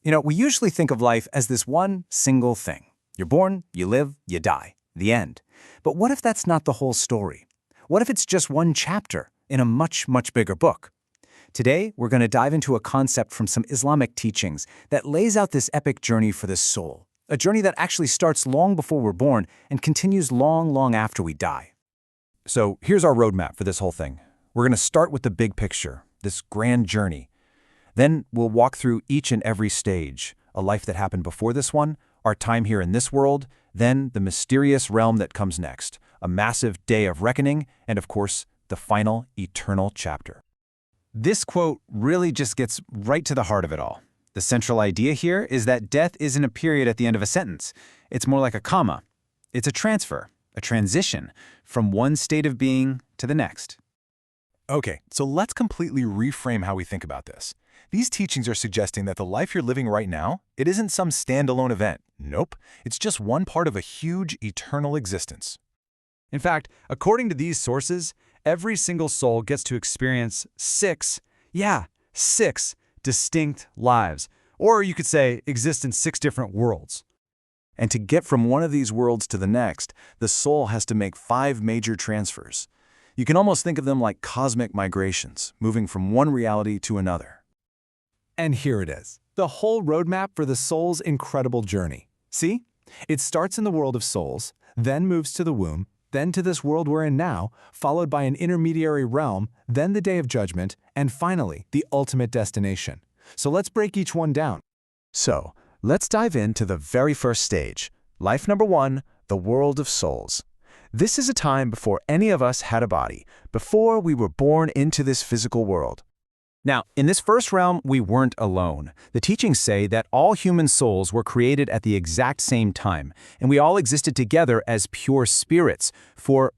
We usually think of life as this one single thing. You're born, you live, you die. The end. But what if that's not the whole story? What if it's just one chapter in a much, much bigger book? Today, we're going to dive into a concept from some Islamic teachings that lays out this epic journey for the soul, a journey that actually starts long before we're born and continues long, long after we die. So here's our roadmap for this whole thing. We're going to start with the big picture, this grand journey. Then we'll walk through each and every stage, a life that happened before this one, our time here in this world, then the mysterious realm that comes next, a massive day of reckoning, and of course, the final eternal chapter. This quote really just gets right to the heart of it all. The central idea here is that death isn't a period at the end of a sentence. It's more like a comma. It's a transfer, a transition from one state of being to the next. Okay, so let's completely reframe how we think about this. These teachings are suggesting that the life you're living right now, it isn't some standalone event. Nope, it's just one part of a huge eternal existence. In fact, according to these sources, every single soul gets to experience six distinct lives. Or you could say exist in 6 different worlds. And to get from one of these worlds to the next, the soul has to make 5 major transfers. You can almost think of them like cosmic migrations, moving from one reality to another. And here it is, the whole roadmap for the soul's incredible journey. See? It starts in the world of souls, then moves to the womb, then to this world we're in now, followed by an intermediary realm, then the day of judgment, and finally, the ultimate destination. So let's break each one down. So, let's dive into the very first stage. Life number 1, the world of souls. This is a time before any of us had a body, before we were born into this physical world. Now, in this first realm, we weren't alone. The teachings say that all human souls were created at the exact same time, and we all existed together as pure spirits for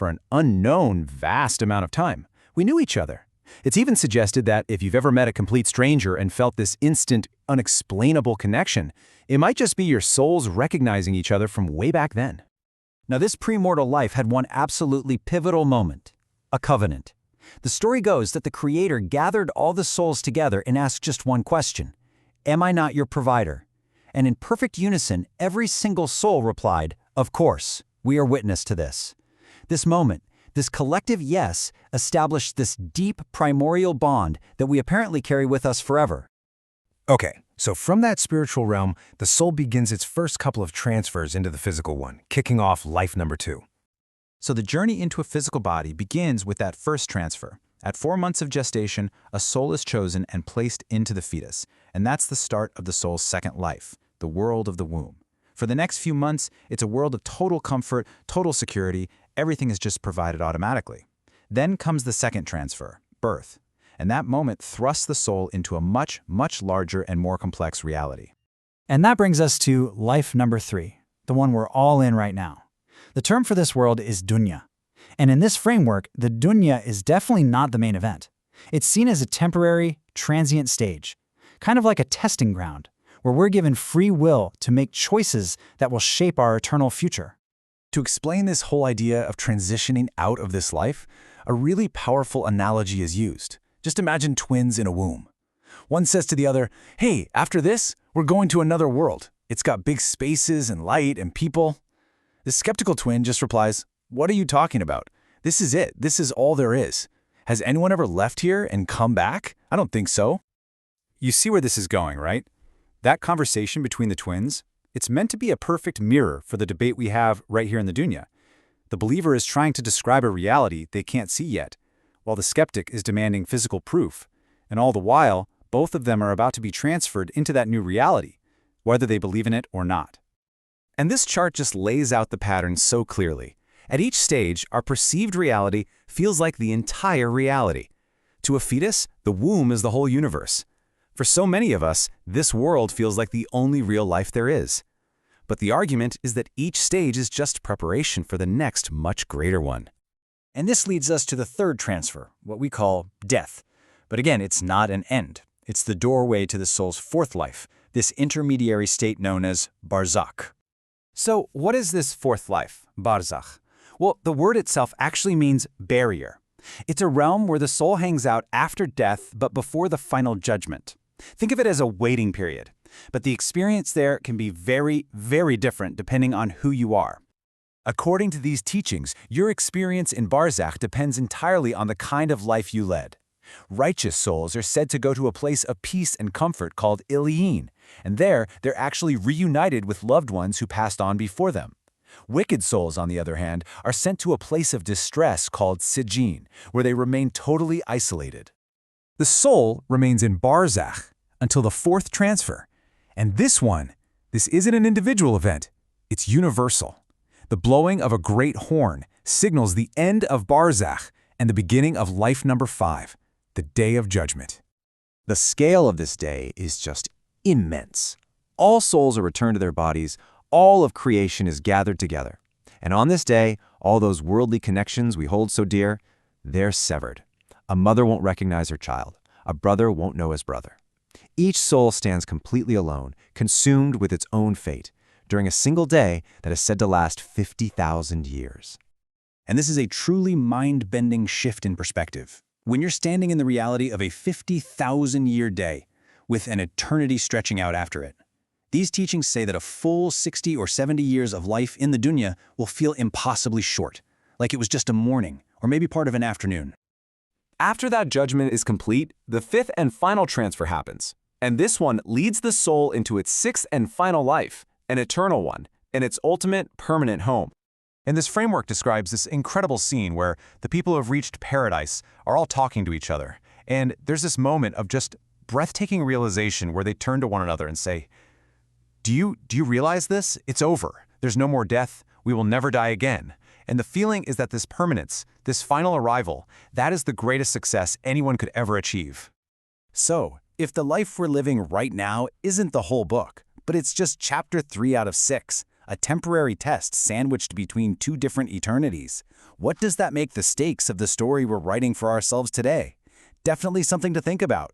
an unknown vast amount of time. We knew each other. It's even suggested that if you've ever met a complete stranger and felt this instant, unexplainable connection, it might just be your souls recognizing each other from way back then. Now, this premortal life had one absolutely pivotal moment, a covenant. The story goes that the Creator gathered all the souls together and asked just one question: "Am I not your provider?" And in perfect unison, every single soul replied, "Of course, we are witness to this." This moment, this collective yes, established this deep primordial bond that we apparently carry with us forever. Okay, so from that spiritual realm, the soul begins its first couple of transfers into the physical one, kicking off life number 2. So the journey into a physical body begins with that first transfer. At 4 months of gestation, a soul is chosen and placed into the fetus, and that's the start of the soul's second life, the world of the womb. For the next few months, it's a world of total comfort, total security. Everything is just provided automatically. Then comes the second transfer, birth, and that moment thrusts the soul into a much, much larger and more complex reality. And that brings us to life number 3, the one we're all in right now. The term for this world is dunya. And in this framework, the dunya is definitely not the main event. It's seen as a temporary, transient stage, kind of like a testing ground, where we're given free will to make choices that will shape our eternal future. To explain this whole idea of transitioning out of this life, a really powerful analogy is used. Just imagine twins in a womb. One says to the other, "Hey, after this, we're going to another world. It's got big spaces and light and people." The skeptical twin just replies, "What are you talking about? This is it. This is all there is. Has anyone ever left here and come back? I don't think so." You see where this is going, right? That conversation between the twins, it's meant to be a perfect mirror for the debate we have right here in the dunya. The believer is trying to describe a reality they can't see yet, while the skeptic is demanding physical proof. And all the while, both of them are about to be transferred into that new reality, whether they believe in it or not. And this chart just lays out the pattern so clearly. At each stage, our perceived reality feels like the entire reality. To a fetus, the womb is the whole universe. For so many of us, this world feels like the only real life there is. But the argument is that each stage is just preparation for the next, much greater one. And this leads us to the third transfer, what we call death. But again, it's not an end. It's the doorway to the soul's fourth life, this intermediary state known as barzakh. So what is this fourth life, barzakh? Well, the word itself actually means barrier. It's a realm where the soul hangs out after death but before the final judgment. Think of it as a waiting period. But the experience there can be very, very different depending on who you are. According to these teachings, your experience in Barzakh depends entirely on the kind of life you led. Righteous souls are said to go to a place of peace and comfort called Iliyin, and there they're actually reunited with loved ones who passed on before them. Wicked souls, on the other hand, are sent to a place of distress called Sijin, where they remain totally isolated. The soul remains in Barzakh until the fourth transfer. And this isn't an individual event, it's universal. The blowing of a great horn signals the end of Barzakh and the beginning of life number 5, the Day of Judgment. The scale of this day is just immense. All souls are returned to their bodies, all of creation is gathered together. And on this day, all those worldly connections we hold so dear, they're severed. A mother won't recognize her child. A brother won't know his brother. Each soul stands completely alone, consumed with its own fate, during a single day that is said to last 50,000 years. And this is a truly mind-bending shift in perspective. When you're standing in the reality of a 50,000-year day, with an eternity stretching out after it. These teachings say that a full 60 or 70 years of life in the dunya will feel impossibly short, like it was just a morning, or maybe part of an afternoon. After that judgment is complete, the 5th and final transfer happens. And this one leads the soul into its 6th and final life, an eternal one, and its ultimate permanent home. And this framework describes this incredible scene where the people who have reached paradise are all talking to each other. And there's this moment of just breathtaking realization where they turn to one another and say, Do you realize this? It's over. There's no more death. We will never die again. And the feeling is that this permanence, this final arrival, that is the greatest success anyone could ever achieve. So, if the life we're living right now isn't the whole book, but it's just chapter 3 out of 6, a temporary test sandwiched between 2 different eternities, what does that make the stakes of the story we're writing for ourselves today? Definitely something to think about.